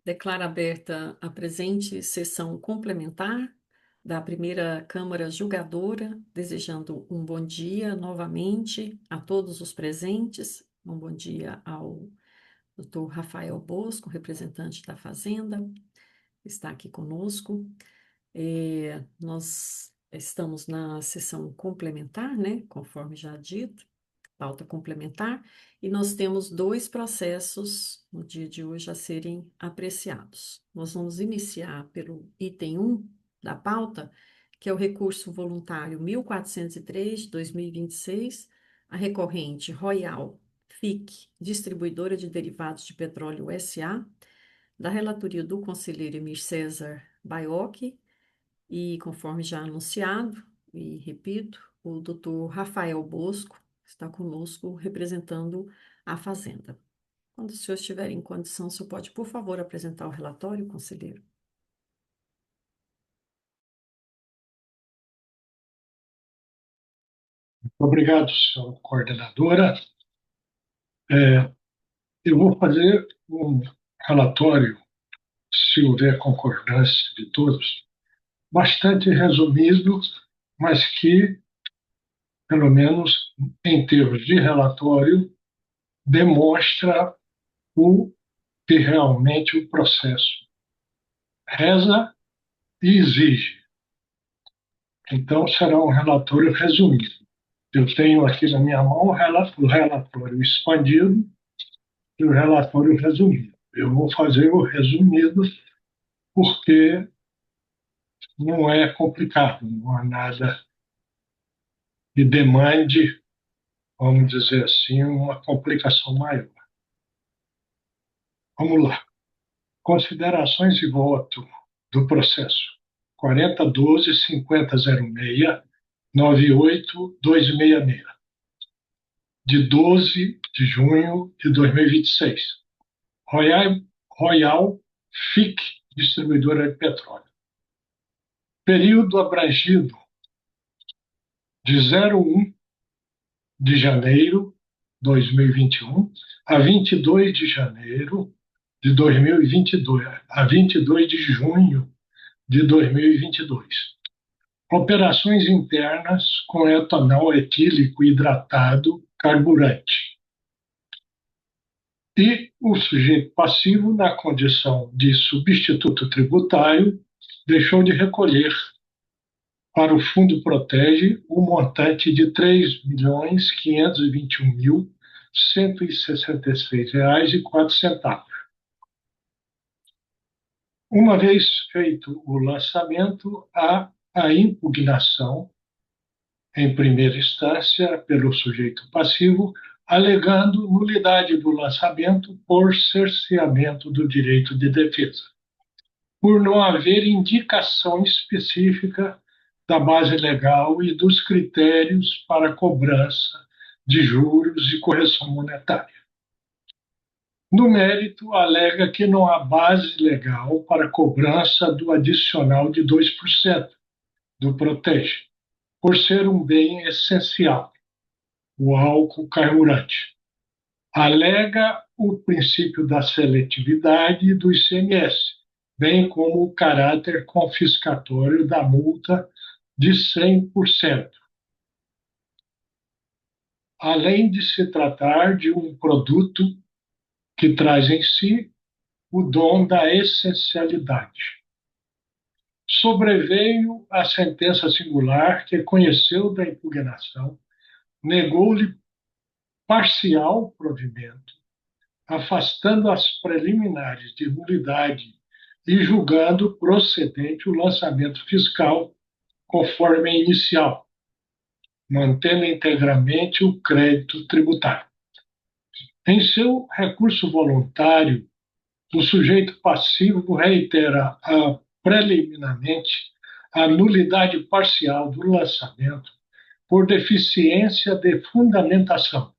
Declaro aberta a presente sessão complementar da primeira Câmara Julgadora, desejando um bom dia novamente a todos os presentes. Um bom dia ao Dr. Rafael Bosco, representante da Fazenda, que está aqui conosco. Nós estamos na sessão complementar, né, conforme já dito, pauta complementar, e nós temos dois processos no dia de hoje a serem apreciados. Nós vamos iniciar pelo item 1 da pauta, que é o recurso voluntário 1403 de 2026, a recorrente Royal FIC, Distribuidora de Derivados de Petróleo S.A., da relatoria do conselheiro Emir César Baiocchi, e conforme já anunciado, e repito, o doutor Rafael Bosco está conosco representando a Fazenda. Quando o senhor estiver em condição, o senhor pode, por favor, apresentar o relatório, conselheiro? Obrigado, senhora coordenadora. Eu vou fazer um relatório, se houver concordância de todos, bastante resumido, mas que, pelo menos em termos de relatório, demonstra o que realmente o processo reza e exige. Então, será um relatório resumido. Eu tenho aqui na minha mão o relatório expandido e o relatório resumido. Eu vou fazer o resumido porque não é complicado, não há nada que demande, vamos dizer assim, uma complicação maior. Vamos lá. Considerações de voto do processo 4012-5006-98266, de 12 de junho de 2026. Royal, Royal FIC, distribuidora de petróleo. Período abrangido de 01 de janeiro de 2021 a 22 de janeiro de 2022, a 22 de junho de 2022. Operações internas com etanol etílico hidratado carburante. E o sujeito passivo, na condição de substituto tributário, deixou de recolher para o Fundo Protege o montante de R$ 3.521.166,04. Uma vez feito o lançamento, há a impugnação, em primeira instância, pelo sujeito passivo, alegando nulidade do lançamento por cerceamento do direito de defesa, por não haver indicação específica da base legal e dos critérios para cobrança de juros e correção monetária. No mérito, alega que não há base legal para cobrança do adicional de 2% do Protege, por ser um bem essencial, o álcool carburante. Alega o princípio da seletividade do ICMS, bem como o caráter confiscatório da multa de 100%, além de se tratar de um produto que traz em si o dom da essencialidade. Sobreveio a sentença singular que conheceu da impugnação, negou-lhe parcial provimento, afastando as preliminares de nulidade e julgando procedente o lançamento fiscal conforme a inicial, mantendo integralmente o crédito tributário. Em seu recurso voluntário, o sujeito passivo reitera preliminarmente a nulidade parcial do lançamento por deficiência de fundamentação.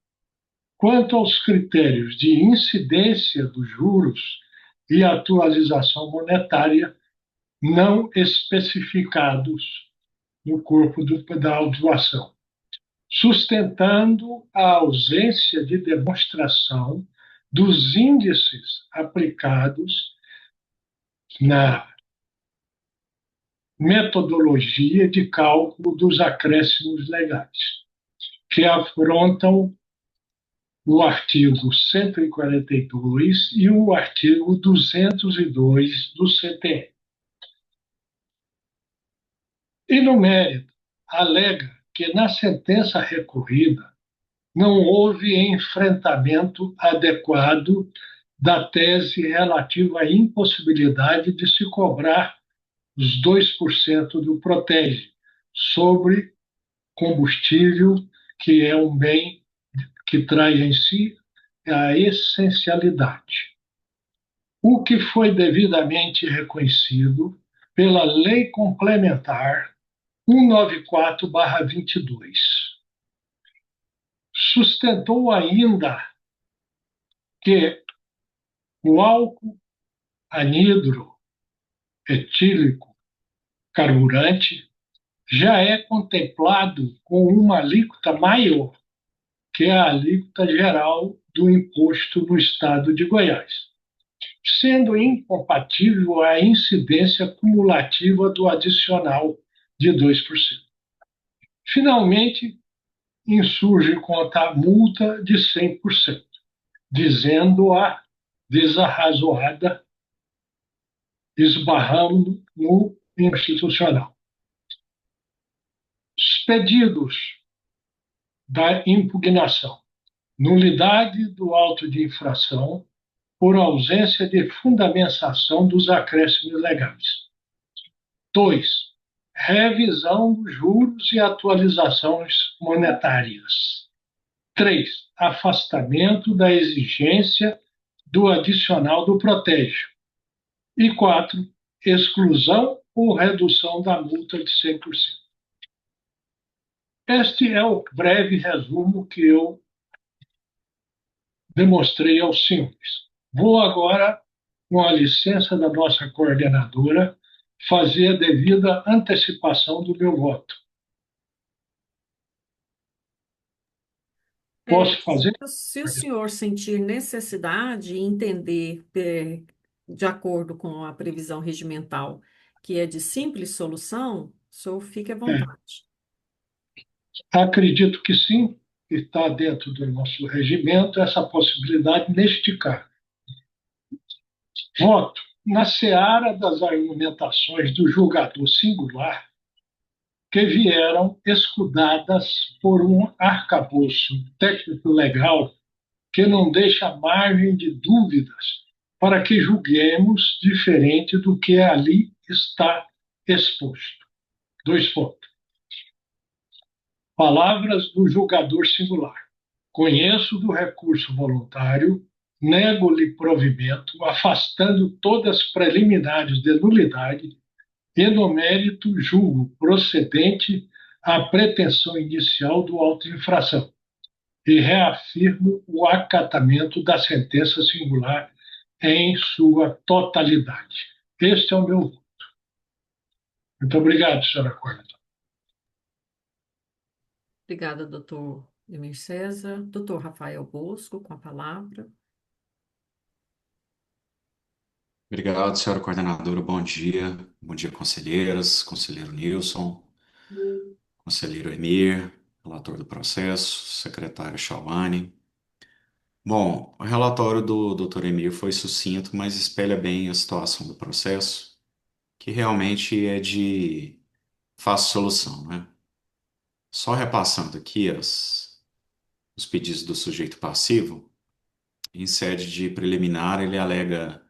Quanto aos critérios de incidência dos juros e atualização monetária não especificados no corpo da autuação, sustentando a ausência de demonstração dos índices aplicados na metodologia de cálculo dos acréscimos legais, que afrontam o artigo 142 e o artigo 202 do CTN. E no mérito, alega que na sentença recorrida não houve enfrentamento adequado da tese relativa à impossibilidade de se cobrar os 2% do Protege sobre combustível, que é um bem que traz em si a essencialidade. O que foi devidamente reconhecido pela Lei Complementar 194/22. Sustentou ainda que o álcool anidro etílico carburante já é contemplado com uma alíquota maior que a alíquota geral do imposto no estado de Goiás, sendo incompatível a incidência cumulativa do adicional de 2%. Finalmente, insurge contra a multa de 100%, dizendo-a desarrazoada, esbarrando no institucional. Os pedidos da impugnação: nulidade do auto de infração por ausência de fundamentação dos acréscimos legais. 2. Revisão dos juros e atualizações monetárias. 3. Afastamento da exigência do adicional do Protege. E 4. Exclusão ou redução da multa de 100%. Este é o breve resumo que eu demonstrei aos senhores. Vou agora, com a licença da nossa coordenadora, fazer a devida antecipação do meu voto. Posso fazer? Se o senhor sentir necessidade e entender, de acordo com a previsão regimental, que é de simples solução, o senhor fique à É, vontade. acredito que sim, está dentro do nosso regimento essa possibilidade neste caso. Voto na seara das argumentações do julgador singular, que vieram escudadas por um arcabouço técnico-legal que não deixa margem de dúvidas para que julguemos diferente do que ali está exposto. 2 pontos. Palavras do julgador singular. Conheço do recurso voluntário, nego-lhe provimento, afastando todas as preliminares de nulidade, e no mérito julgo procedente a pretensão inicial do auto de infração, e reafirmo o acatamento da sentença singular em sua totalidade. Este é o meu voto. Muito obrigado, senhora Coronel. Obrigada, doutor Emir César. Doutor Rafael Bosco, com a palavra. Obrigado, senhora coordenadora. Bom dia. Bom dia, conselheiras, conselheiro Nilson, conselheiro Emir, relator do processo, secretário Chauane. Bom, o relatório do Dr. Emir foi sucinto, mas espelha bem a situação do processo, que realmente é de fácil solução, né? Só repassando aqui os pedidos do sujeito passivo, em sede de preliminar, ele alega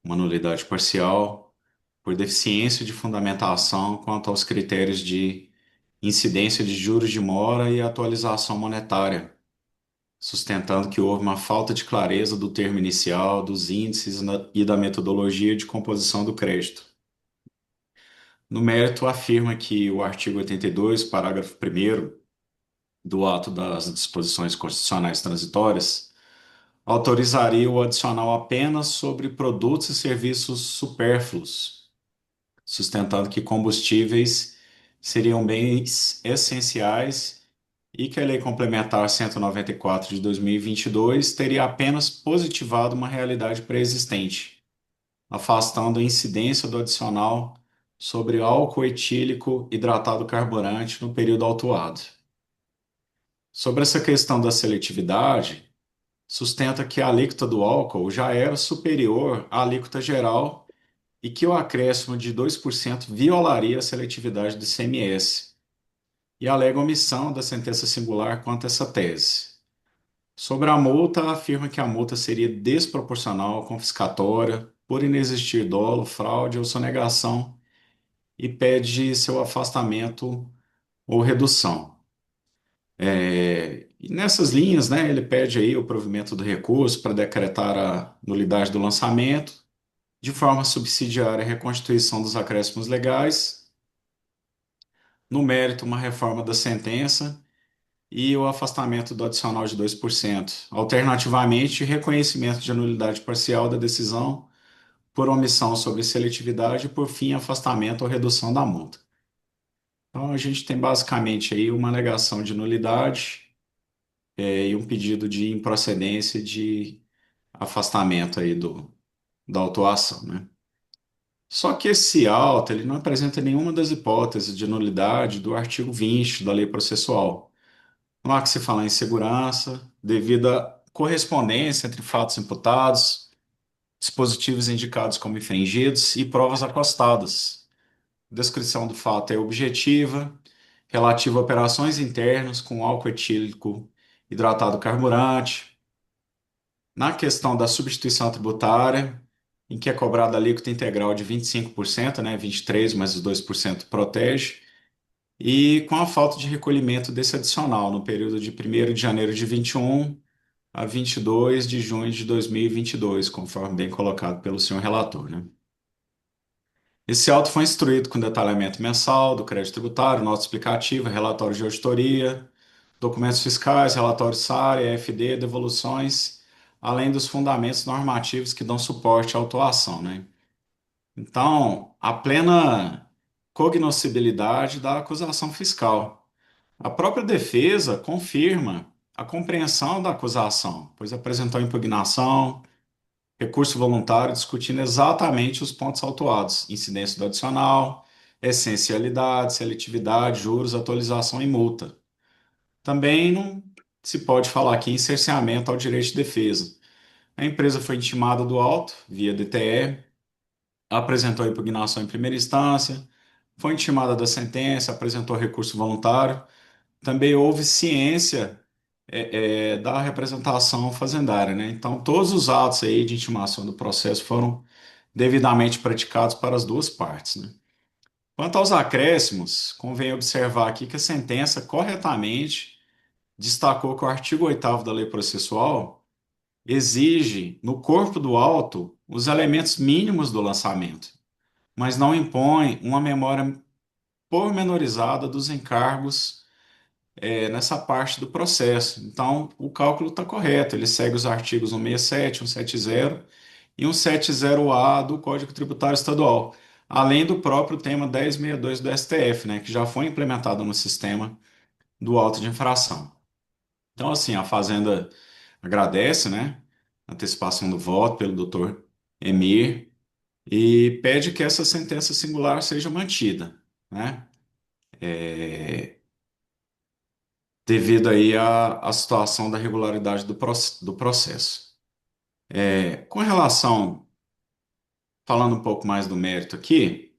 uma nulidade parcial por deficiência de fundamentação quanto aos critérios de incidência de juros de mora e atualização monetária, sustentando que houve uma falta de clareza do termo inicial, dos índices e da metodologia de composição do crédito. No mérito, afirma que o artigo 82, parágrafo 1º do ato das disposições constitucionais transitórias autorizaria o adicional apenas sobre produtos e serviços supérfluos, sustentando que combustíveis seriam bens essenciais e que a Lei Complementar 194 de 2022 teria apenas positivado uma realidade pré-existente, afastando a incidência do adicional sobre álcool etílico hidratado carburante no período autuado. Sobre essa questão da seletividade, sustenta que a alíquota do álcool já era superior à alíquota geral e que o acréscimo de 2% violaria a seletividade do ICMS, e alega omissão da sentença singular quanto a essa tese. Sobre a multa, afirma que a multa seria desproporcional, confiscatória, por inexistir dolo, fraude ou sonegação e pede seu afastamento ou redução. E nessas linhas, né, ele pede aí o provimento do recurso para decretar a nulidade do lançamento, de forma a subsidiar a reconstituição dos acréscimos legais, no mérito, uma reforma da sentença e o afastamento do adicional de 2%. Alternativamente, reconhecimento de nulidade parcial da decisão por omissão sobre seletividade e, por fim, afastamento ou redução da multa. Então, a gente tem basicamente aí uma alegação de nulidade, e um pedido de improcedência de afastamento aí da autuação, né? Só que esse auto, ele não apresenta nenhuma das hipóteses de nulidade do artigo 20 da Lei Processual. Não há que se falar em segurança, devido à correspondência entre fatos imputados, dispositivos indicados como infringidos e provas acostadas. Descrição do fato é objetiva, relativa a operações internas com álcool etílico hidratado carburante. Na questão da substituição tributária, em que é cobrada a alíquota integral de 25%, né, 23%, mas os 2% protege, e com a falta de recolhimento desse adicional no período de 1º de janeiro de 21 a 22 de junho de 2022, conforme bem colocado pelo senhor relator, né? Esse auto foi instruído com detalhamento mensal do crédito tributário, nota explicativa, relatório de auditoria, documentos fiscais, relatório SARE, EFD, devoluções, além dos fundamentos normativos que dão suporte à autuação, né? Então, a plena cognoscibilidade da acusação fiscal. A própria defesa confirma a compreensão da acusação, pois apresentou impugnação, recurso voluntário discutindo exatamente os pontos autuados: incidência do adicional, essencialidade, seletividade, juros, atualização e multa. Também não se pode falar aqui em cerceamento ao direito de defesa. A empresa foi intimada do auto, via DTE, apresentou impugnação em primeira instância, foi intimada da sentença, apresentou recurso voluntário. Também houve ciência da representação fazendária, né? Então, todos os atos aí de intimação do processo foram devidamente praticados para as duas partes, né? Quanto aos acréscimos, convém observar aqui que a sentença corretamente destacou que o artigo 8º da Lei Processual exige, no corpo do auto, os elementos mínimos do lançamento, mas não impõe uma memória pormenorizada dos encargos nessa parte do processo. Então, o cálculo está correto, ele segue os artigos 167, 170 e 170-A do Código Tributário Estadual, além do próprio tema 1062 do STF, né, que já foi implementado no sistema do auto de infração. Então, assim, a Fazenda agradece, né, a antecipação do voto pelo doutor Emir e pede que essa sentença singular seja mantida, né? Devido aí à situação da regularidade do processo. Com relação, falando um pouco mais do mérito aqui,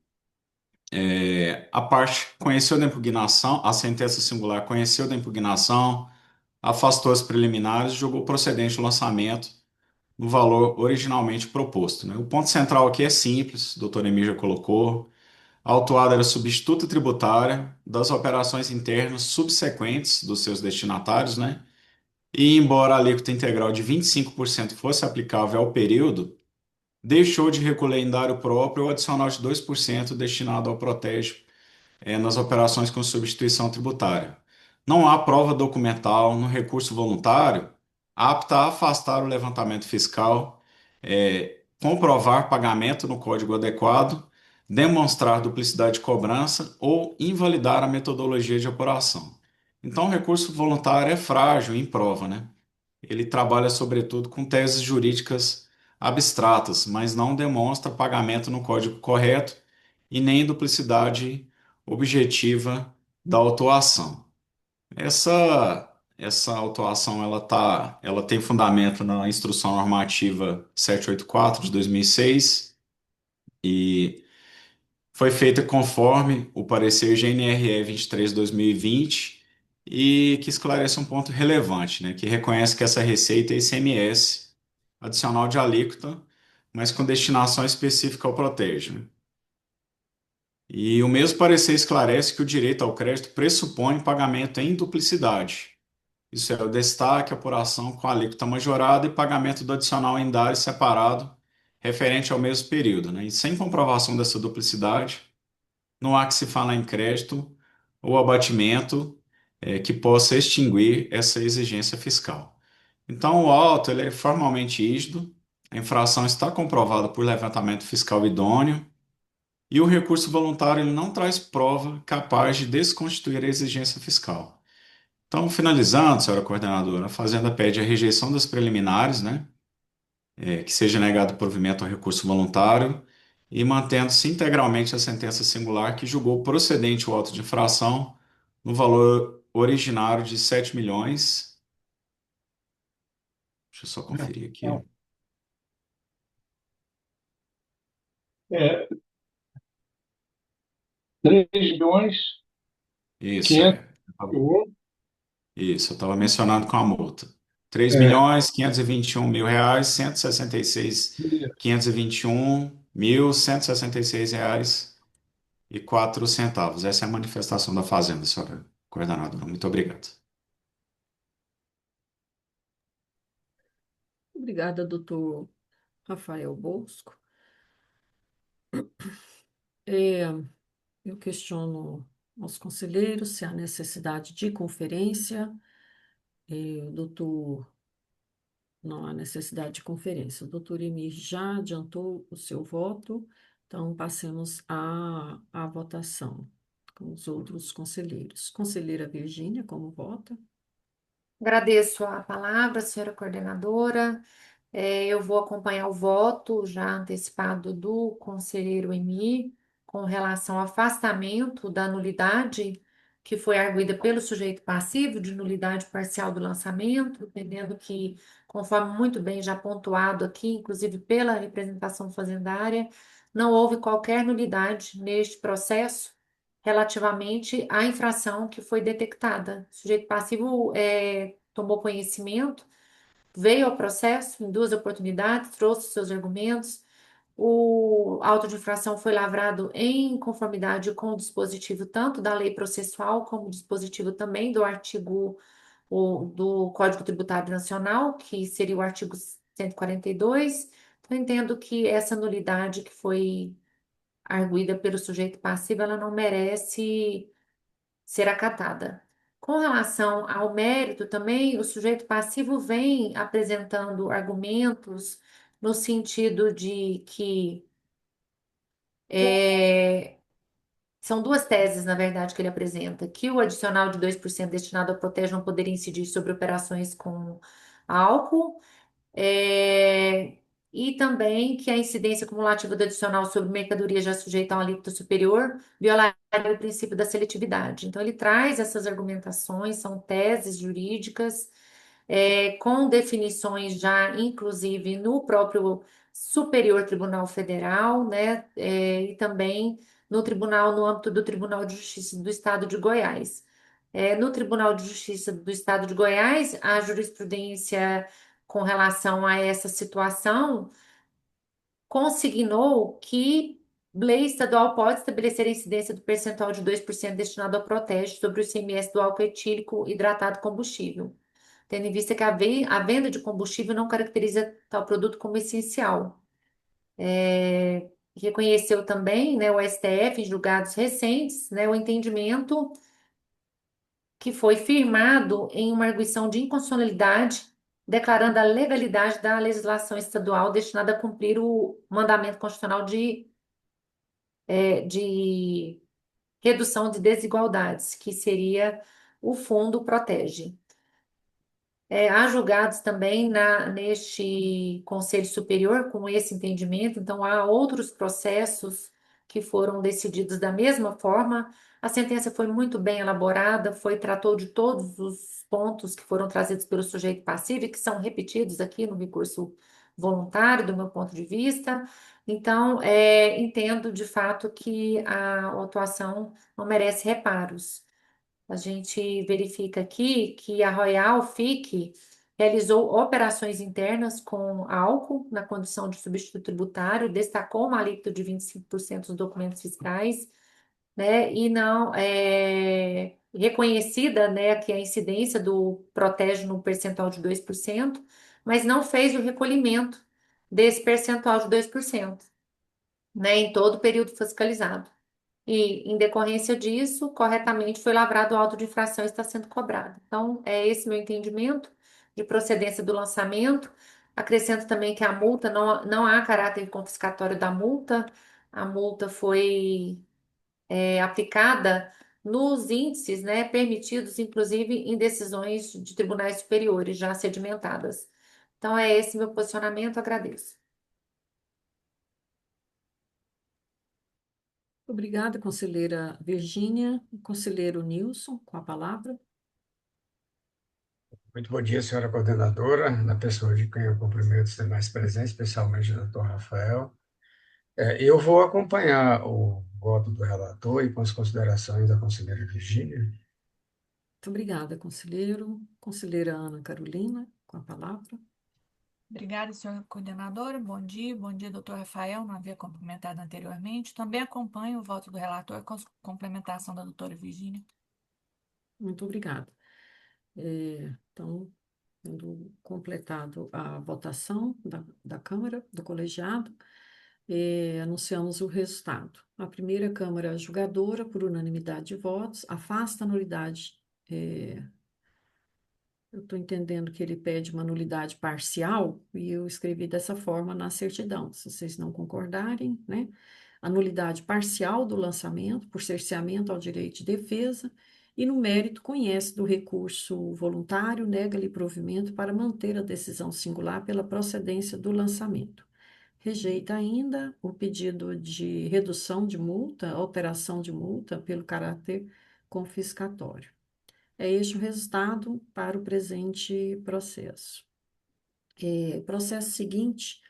a parte conheceu da impugnação, a sentença singular conheceu da impugnação, afastou as preliminares e julgou procedente o lançamento no valor originalmente proposto, né? O ponto central aqui é simples, o doutor Emílio já colocou. A autuada era substituta tributária das operações internas subsequentes dos seus destinatários, né? E embora a alíquota integral de 25% fosse aplicável ao período, deixou de recolher em dário próprio o adicional de 2% destinado ao protege nas operações com substituição tributária. Não há prova documental no recurso voluntário apta a afastar o levantamento fiscal, comprovar pagamento no código adequado, demonstrar duplicidade de cobrança ou invalidar a metodologia de apuração. Então, o recurso voluntário é frágil em prova, né? Ele trabalha, sobretudo, com teses jurídicas abstratas, mas não demonstra pagamento no código correto e nem duplicidade objetiva da autuação. Essa autuação ela tem fundamento na Instrução Normativa 784 de 2006 e foi feita conforme o parecer GNRE 23/2020 e que esclarece um ponto relevante, né, que reconhece que essa receita é ICMS adicional de alíquota, mas com destinação específica ao protege, né? E o mesmo parecer esclarece que o direito ao crédito pressupõe pagamento em duplicidade. Isso é o destaque, apuração com alíquota majorada e pagamento do adicional em DARE separado referente ao mesmo período, né? E sem comprovação dessa duplicidade, não há que se falar em crédito ou abatimento que possa extinguir essa exigência fiscal. Então, o auto ele é formalmente rígido, a infração está comprovada por levantamento fiscal idôneo e o recurso voluntário ele não traz prova capaz de desconstituir a exigência fiscal. Então, finalizando, senhora coordenadora, a Fazenda pede a rejeição das preliminares, né? Que seja negado o provimento ao recurso voluntário e mantendo-se integralmente a sentença singular que julgou procedente o auto de infração no valor originário de 7 milhões. Deixa eu só conferir aqui. Então, é, 3 milhões Isso, 501, Isso, eu estava mencionando com a multa. três é, milhões 521 mil reais, 166, 521 mil, 166 reais e 4 centavos. Essa é a manifestação da Fazenda, senhora coordenadora. Muito obrigado. Obrigada, doutor Rafael Bosco. É, eu questiono aos conselheiros se há necessidade de conferência. O doutor, não há necessidade de conferência. O doutor Emir já adiantou o seu voto, então passemos à votação com os outros conselheiros. Conselheira Virgínia, como vota? Agradeço a palavra, senhora coordenadora. Eu vou acompanhar o voto já antecipado do conselheiro Emir com relação ao afastamento da nulidade que foi arguida pelo sujeito passivo de nulidade parcial do lançamento, entendendo que, conforme muito bem já pontuado aqui, inclusive pela representação fazendária, não houve qualquer nulidade neste processo relativamente à infração que foi detectada. O sujeito passivo tomou conhecimento, veio ao processo em duas oportunidades, trouxe seus argumentos. O auto de infração foi lavrado em conformidade com o dispositivo tanto da lei processual como o dispositivo também do artigo do Código Tributário Nacional, que seria o artigo 142. Então, entendo que essa nulidade que foi arguída pelo sujeito passivo, ela não merece ser acatada. Com relação ao mérito também, o sujeito passivo vem apresentando argumentos no sentido de que é, são duas teses, na verdade, que ele apresenta, que o adicional de 2% destinado à protege não poderia incidir sobre operações com álcool, é, e também que a incidência cumulativa do adicional sobre mercadoria já sujeita a uma alíquota superior violaria o princípio da seletividade. Então, ele traz essas argumentações, são teses jurídicas, com definições já, inclusive, no próprio Superior Tribunal Federal, né, e também no tribunal, no âmbito do Tribunal de Justiça do Estado de Goiás. No Tribunal de Justiça do Estado de Goiás, a jurisprudência com relação a essa situação, consignou que lei estadual pode estabelecer a incidência do percentual de 2% destinado ao protege sobre o ICMS do álcool etílico hidratado combustível, tendo em vista que a venda de combustível não caracteriza tal produto como essencial. Reconheceu também, né, o STF, em julgados recentes, né, o entendimento que foi firmado em uma arguição de inconstitucionalidade, declarando a legalidade da legislação estadual destinada a cumprir o mandamento constitucional de redução de desigualdades, que seria o Fundo Protege. Há julgados também neste Conselho Superior com esse entendimento, então há outros processos que foram decididos da mesma forma. A sentença foi muito bem elaborada, tratou de todos os pontos que foram trazidos pelo sujeito passivo e que são repetidos aqui no recurso voluntário, do meu ponto de vista. Então, entendo de fato que a atuação não merece reparos. A gente verifica aqui que a Royal FIC realizou operações internas com álcool na condição de substituto tributário, destacou uma alíquota de 25% dos documentos fiscais, né, e não é reconhecida, né, que a incidência do protege no percentual de 2%, mas não fez o recolhimento desse percentual de 2%, né, em todo o período fiscalizado. E, em decorrência disso, corretamente foi lavrado o auto de infração e está sendo cobrado. Então, é esse meu entendimento de procedência do lançamento. Acrescento também que a multa, não há caráter confiscatório da multa, a multa foi aplicada nos índices, né, permitidos, inclusive, em decisões de tribunais superiores já sedimentadas. Então, é esse meu posicionamento, agradeço. Obrigada, conselheira Virgínia. Conselheiro Nilson, com a palavra. Muito bom dia, senhora coordenadora, na pessoa de quem eu cumprimento os demais presentes, especialmente o doutor Rafael. Eu vou acompanhar o voto do relator e com as considerações da conselheira Virgínia. Muito obrigada, conselheiro. Conselheira Ana Carolina, com a palavra. Obrigada, senhora coordenadora. Bom dia, doutor Rafael. Não havia complementado anteriormente. Também acompanho o voto do relator com a complementação da doutora Virgínia. Muito obrigada. Então, tendo completado a votação da Câmara, do colegiado, anunciamos o resultado. A primeira Câmara julgadora, por unanimidade de votos, afasta a nulidade. Eu estou entendendo que ele pede uma nulidade parcial e eu escrevi dessa forma na certidão. Se vocês não concordarem, né? A nulidade parcial do lançamento por cerceamento ao direito de defesa e, no mérito, conhece do recurso voluntário, nega-lhe provimento para manter a decisão singular pela procedência do lançamento. Rejeita ainda o pedido de redução de multa, alteração de multa pelo caráter confiscatório. É este o resultado para o presente processo. O processo seguinte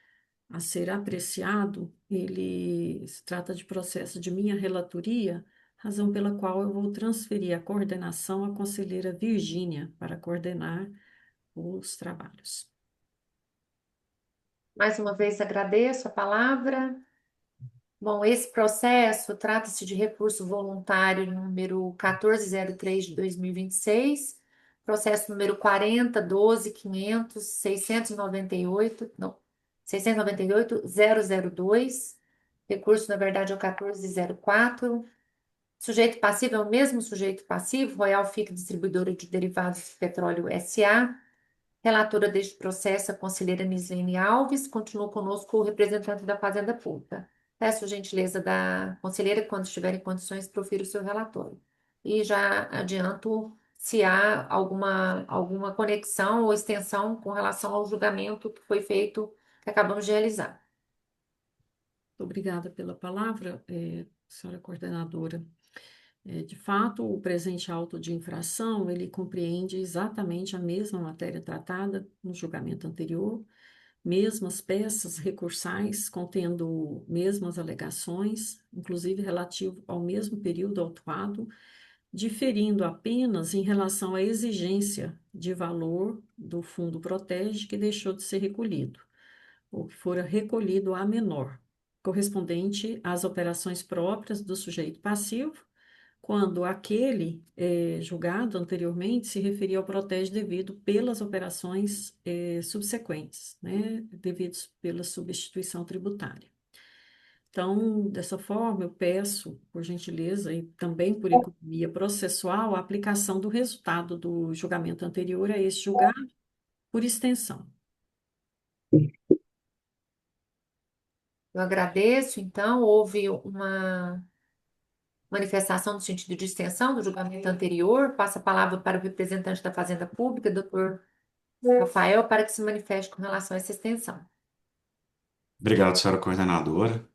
a ser apreciado, ele se trata de processo de minha relatoria, razão pela qual eu vou transferir a coordenação à conselheira Virgínia para coordenar os trabalhos. Mais uma vez agradeço a palavra. Bom, esse processo trata-se de recurso voluntário número 1403 de 2026, processo número 40.12.500.698, não, 698.002, recurso, na verdade, é o 1404. Sujeito passivo é o mesmo sujeito passivo, Royal FIC Distribuidora de Derivados de Petróleo S.A. Relatora deste processo, a conselheira Nislene Alves. Continua conosco o representante da Fazenda Pública. Peço a gentileza da conselheira, que, quando estiver em condições, profira o seu relatório. E já adianto se há alguma conexão ou extensão com relação ao julgamento que foi feito, que acabamos de realizar. Obrigada pela palavra, senhora coordenadora. De fato, o presente auto de infração, ele compreende exatamente a mesma matéria tratada no julgamento anterior, mesmas peças recursais contendo mesmas alegações, inclusive relativo ao mesmo período autuado, diferindo apenas em relação à exigência de valor do fundo protege que deixou de ser recolhido, ou que fora recolhido a menor, correspondente às operações próprias do sujeito passivo, quando aquele julgado anteriormente se referia ao protege devido pelas operações subsequentes, né, devidos pela substituição tributária. Então, dessa forma, eu peço, por gentileza, e também por economia processual, a aplicação do resultado do julgamento anterior a esse julgado por extensão. Eu agradeço, então, houve uma manifestação no sentido de extensão do julgamento anterior. Passo a palavra para o representante da Fazenda Pública, doutor Rafael para que se manifeste com relação a essa extensão. Obrigado, senhora coordenadora.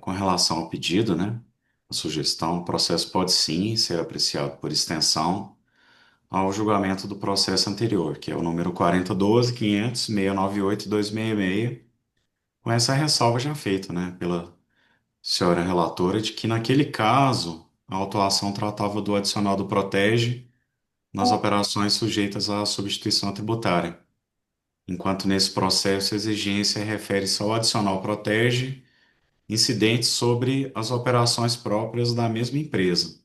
Com relação ao pedido, né, a sugestão, o processo pode sim ser apreciado por extensão ao julgamento do processo anterior, que é o número 4012.500.698.266, com essa ressalva já feita, né, pela senhora relatora, de que naquele caso a autuação tratava do adicional do protege nas operações sujeitas à substituição tributária, enquanto nesse processo a exigência refere-se ao adicional protege incidentes sobre as operações próprias da mesma empresa,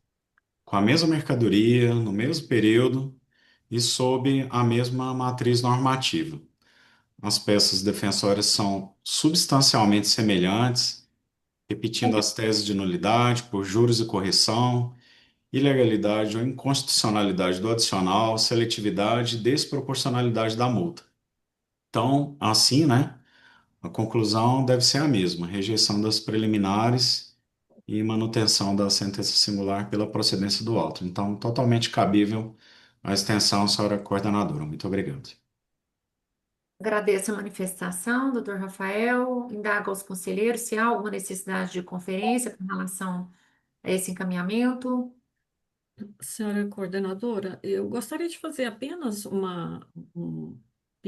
com a mesma mercadoria, no mesmo período e sob a mesma matriz normativa. As peças defensórias são substancialmente semelhantes, repetindo as teses de nulidade por juros e correção, ilegalidade ou inconstitucionalidade do adicional, seletividade e desproporcionalidade da multa. Então, assim, né, a conclusão deve ser a mesma: rejeição das preliminares e manutenção da sentença singular pela procedência do auto. Então, totalmente cabível a extensão, senhora coordenadora. Muito obrigado. Agradeço a manifestação, doutor Rafael. Indago aos conselheiros se há alguma necessidade de conferência com relação a esse encaminhamento. Senhora coordenadora, eu gostaria de fazer apenas um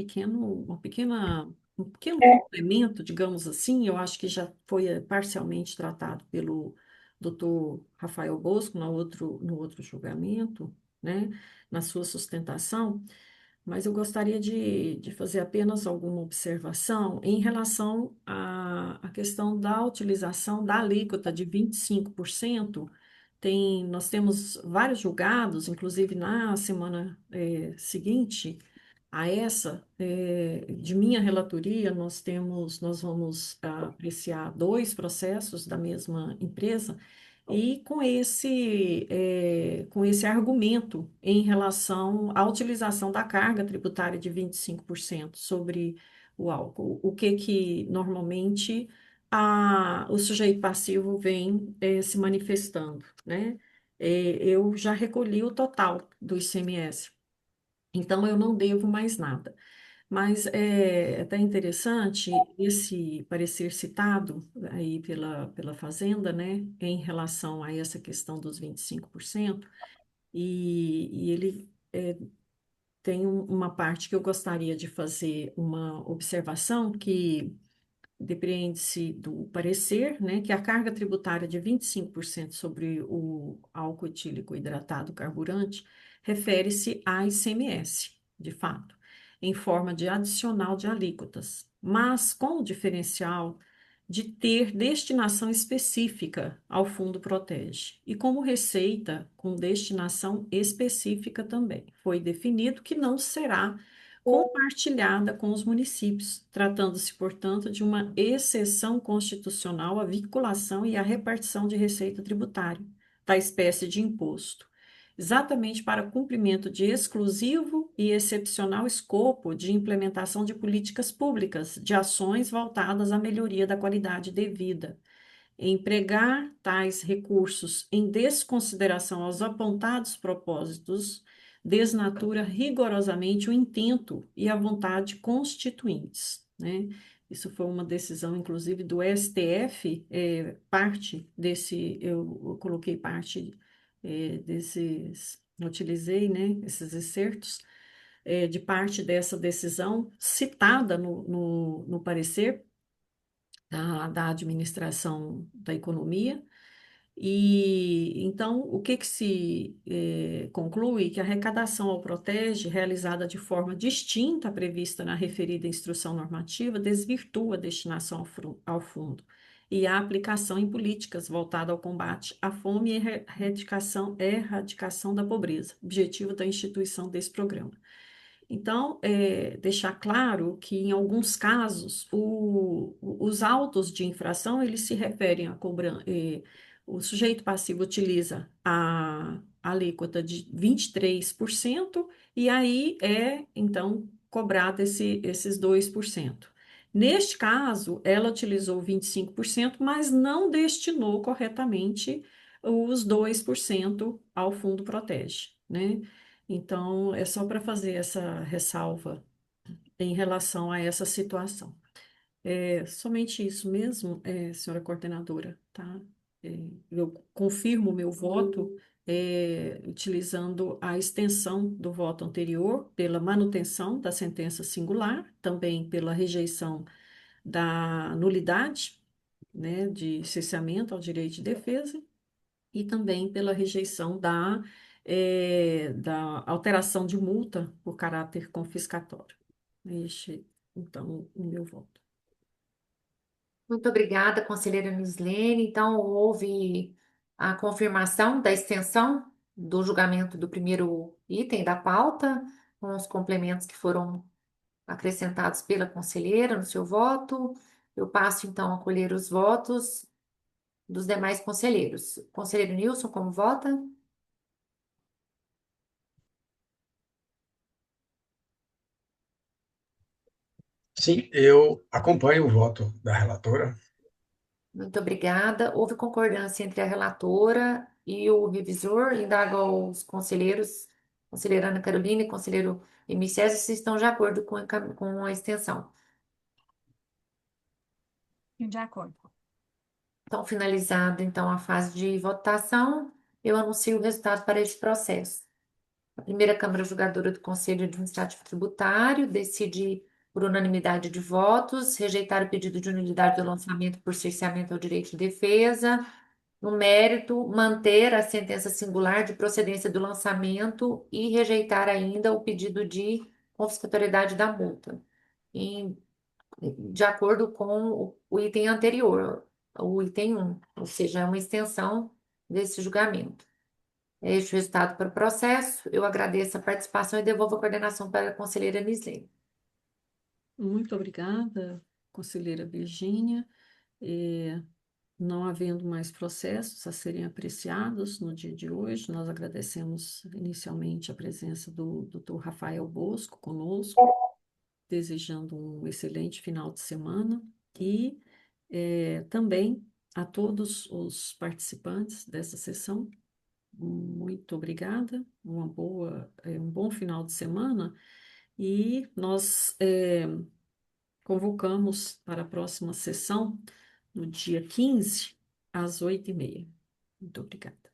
um pequeno complemento, digamos assim. Eu acho que já foi parcialmente tratado pelo doutor Rafael Bosco no outro julgamento, né, na sua sustentação. Mas eu gostaria de fazer apenas alguma observação em relação à questão da utilização da alíquota de 25%. Nós temos vários julgados, inclusive na semana seguinte a essa, de minha relatoria, nós vamos apreciar dois processos da mesma empresa, e com esse argumento em relação à utilização da carga tributária de 25% sobre o álcool, o que normalmente o sujeito passivo vem se manifestando, né? Eu já recolhi o total do ICMS, então eu não devo mais nada. Mas é até interessante esse parecer citado aí pela Fazenda, né, em relação a essa questão dos 25%, e ele tem uma parte que eu gostaria de fazer uma observação que depreende-se do parecer, né, que a carga tributária de 25% sobre o álcool etílico hidratado carburante refere-se a ICMS, de fato, em forma de adicional de alíquotas, mas com o diferencial de ter destinação específica ao Fundo Protege e como receita com destinação específica também. Foi definido que não será compartilhada com os municípios, tratando-se, portanto, de uma exceção constitucional à vinculação e à repartição de receita tributária da espécie de imposto, exatamente para cumprimento de exclusivo e excepcional escopo de implementação de políticas públicas, de ações voltadas à melhoria da qualidade de vida. Empregar tais recursos em desconsideração aos apontados propósitos desnatura rigorosamente o intento e a vontade constituintes, né? Isso foi uma decisão, inclusive, do STF, parte desse, eu coloquei parte desses, utilizei, né, esses excertos, de parte dessa decisão citada no parecer da administração da economia. E então, o que se conclui? Que a arrecadação ao protege, realizada de forma distinta à prevista na referida instrução normativa, desvirtua a destinação ao fundo e a aplicação em políticas voltadas ao combate à fome e erradicação da pobreza, objetivo da instituição desse programa. Então, deixar claro que, em alguns casos, os autos de infração, eles se referem a cobrança, o sujeito passivo utiliza a alíquota de 23%, e aí então, cobrado esses 2%. Neste caso, ela utilizou 25%, mas não destinou corretamente os 2% ao Fundo Protege, né? Então, é só para fazer essa ressalva em relação a essa situação. É somente isso mesmo, senhora coordenadora, tá? Eu confirmo o meu voto utilizando a extensão do voto anterior pela manutenção da sentença singular, também pela rejeição da nulidade, né, de cerceamento ao direito de defesa e também pela rejeição da alteração de multa por caráter confiscatório. Então, o meu voto. Muito obrigada, conselheira Mislene. Então, houve a confirmação da extensão do julgamento do primeiro item da pauta, com os complementos que foram acrescentados pela conselheira no seu voto. Eu passo, então, a colher os votos dos demais conselheiros. Conselheiro Nilson, como vota? Sim, eu acompanho o voto da relatora. Muito obrigada. Houve concordância entre a relatora e o revisor. Indago aos conselheiros, conselheira Ana Carolina e conselheiro Emicésio, se estão de acordo com a extensão. De acordo. Então, finalizada então a fase de votação, eu anuncio o resultado para este processo. A primeira Câmara Julgadora do Conselho Administrativo Tributário decide por unanimidade de votos rejeitar o pedido de nulidade do lançamento por cerceamento ao direito de defesa. No mérito, manter a sentença singular de procedência do lançamento e rejeitar ainda o pedido de confiscatoriedade da multa, em- de acordo com o item anterior, o item 1, ou seja, é uma extensão desse julgamento. É este o resultado para o processo. Eu agradeço a participação e devolvo a coordenação para a conselheira Nislene. Muito obrigada, conselheira Virgínia. Não havendo mais processos a serem apreciados no dia de hoje, nós agradecemos inicialmente a presença do Dr. Rafael Bosco conosco, desejando um excelente final de semana e também a todos os participantes dessa sessão. Muito obrigada, um bom final de semana e nós convocamos para a próxima sessão no dia 15, às 8h30. Muito obrigada.